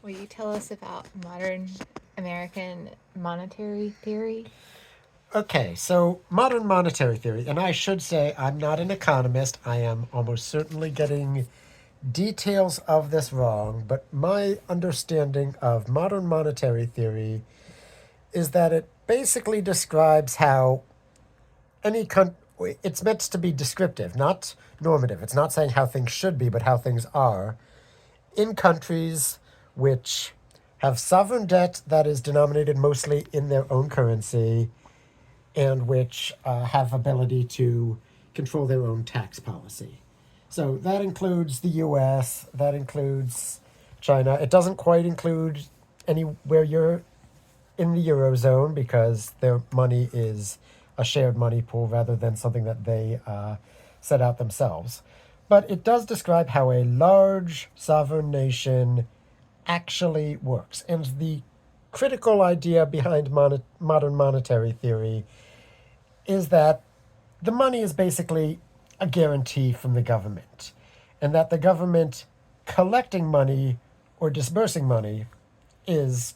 Will you tell us about modern American monetary theory? Okay, so modern monetary theory, and I should say I'm not an economist. I am almost certainly getting details of this wrong, but my understanding of modern monetary theory is that it basically describes how it's meant to be descriptive, not normative. It's not saying how things should be, but how things are in countries which have sovereign debt that is denominated mostly in their own currency and which have ability to control their own tax policy. So that includes the US, that includes China. It doesn't quite include anywhere you're in the Eurozone because their money is a shared money pool rather than something that they set out themselves. But it does describe how a large sovereign nation actually works. And the critical idea behind modern monetary theory is that the money is basically a guarantee from the government, and that the government collecting money or disbursing money is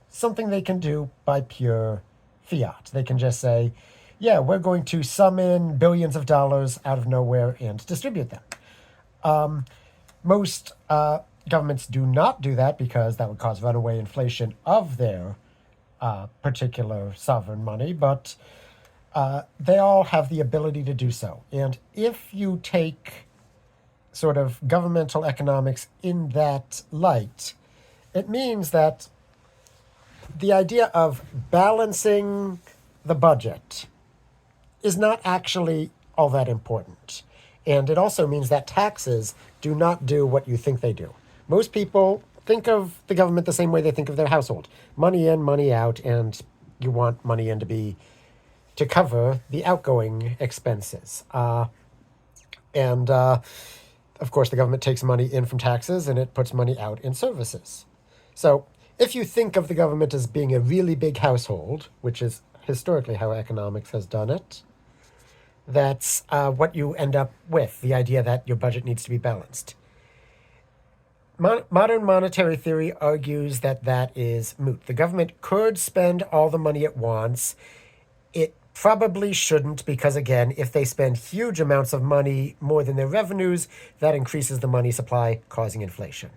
something they can do by pure fiat. They can just say, yeah, we're going to summon billions of dollars out of nowhere and distribute them. Most governments do not do that because that would cause runaway inflation of their particular sovereign money, but they all have the ability to do so. And if you take sort of governmental economics in that light, it means that the idea of balancing the budget is not actually all that important. And it also means that taxes do not do what you think they do. Most people think of the government the same way they think of their household: money in, money out, and you want money in to cover the outgoing expenses. And of course, the government takes money in from taxes and it puts money out in services. So if you think of the government as being a really big household, which is historically how economics has done it, that's what you end up with, the idea that your budget needs to be balanced. Modern monetary theory argues that that is moot. The government could spend all the money it wants. It probably shouldn't because, again, if they spend huge amounts of money more than their revenues, that increases the money supply, causing inflation.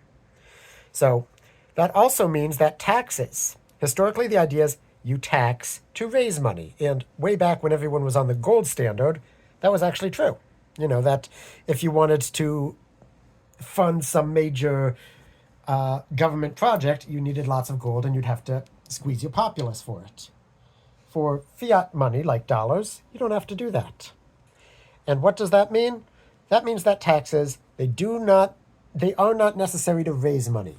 So that also means that taxes. Historically, the idea is you tax to raise money. And way back when everyone was on the gold standard, that was actually true. You know, that if you wanted to fund some major government project, you needed lots of gold and you'd have to squeeze your populace for it. For fiat money, like dollars, you don't have to do that. And what does that mean? That means that taxes, they are not necessary to raise money.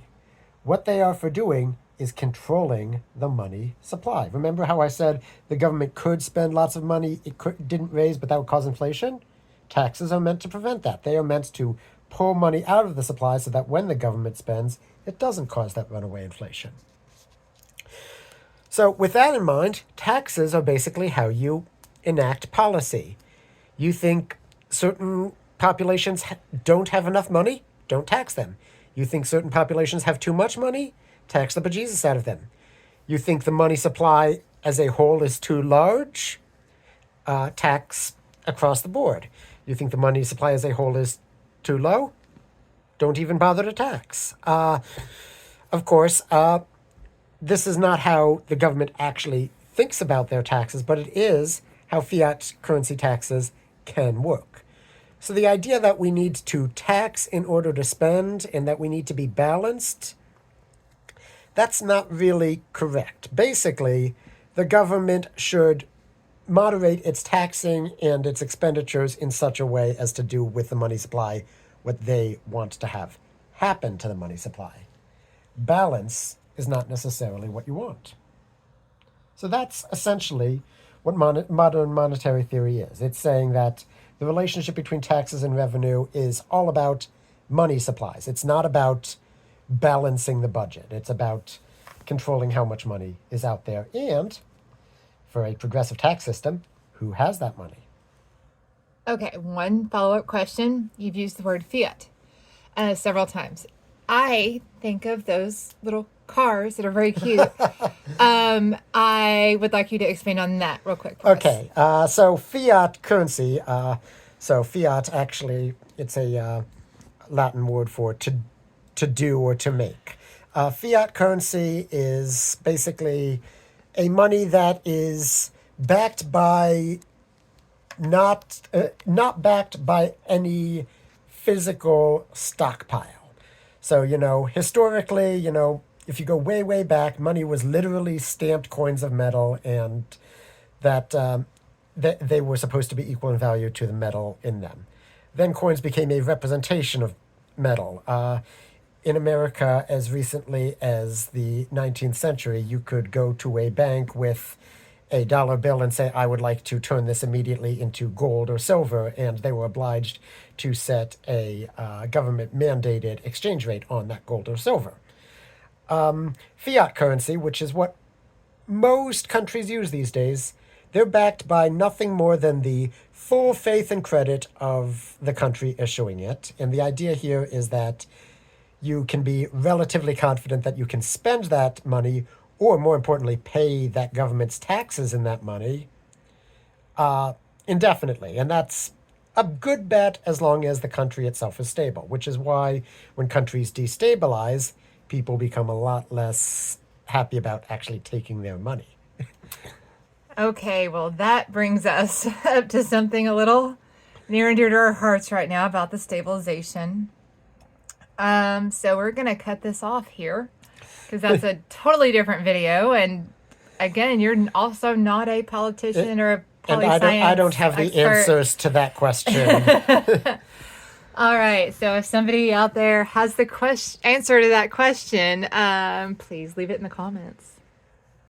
What they are for doing is controlling the money supply. Remember how I said the government could spend lots of money it didn't raise, but that would cause inflation? Taxes are meant to prevent that. They are meant to pull money out of the supply so that when the government spends, it doesn't cause that runaway inflation. So with that in mind, taxes are basically how you enact policy. You think certain populations don't have enough money? Don't tax them. You think certain populations have too much money? Tax the bejesus out of them. You think the money supply as a whole is too large? Tax across the board. You think the money supply as a whole is too low? Don't even bother to tax. Of course, this is not how the government actually thinks about their taxes, but it is how fiat currency taxes can work. So the idea that we need to tax in order to spend and that we need to be balanced, that's not really correct. Basically, the government should moderate its taxing and its expenditures in such a way as to do with the money supply what they want to have happen to the money supply. Balance is not necessarily what you want. So that's essentially what modern monetary theory is. It's saying that the relationship between taxes and revenue is all about money supplies. It's not about balancing the budget. It's about controlling how much money is out there. And for a progressive tax system, who has that money? Okay, one follow up question. You've used the word fiat several times. I think of those little cars that are very cute. I would like you to expand on that real quick for us. Okay, so fiat currency. So fiat actually, it's a Latin word for to do or to make. Fiat currency is basically a money that is backed by not backed by any physical stockpile. So, historically, if you go way, way back, money was literally stamped coins of metal, and that they were supposed to be equal in value to the metal in them. Then coins became a representation of metal. In America, as recently as the 19th century, you could go to a bank with a dollar bill and say, I would like to turn this immediately into gold or silver, and they were obliged to set a government mandated exchange rate on that gold or silver. Fiat currency, which is what most countries use these days, they're backed by nothing more than the full faith and credit of the country issuing it. And the idea here is that you can be relatively confident that you can spend that money, or more importantly, pay that government's taxes in that money indefinitely. And that's a good bet as long as the country itself is stable, which is why when countries destabilize, people become a lot less happy about actually taking their money. Okay, well, that brings us up to something a little near and dear to our hearts right now about the stabilization. So we're going to cut this off here because that's a totally different video. And again, you're also not a politician or a And poli-science I don't have the expert. answers to that question. All right. So if somebody out there has the answer to that question, please leave it in the comments.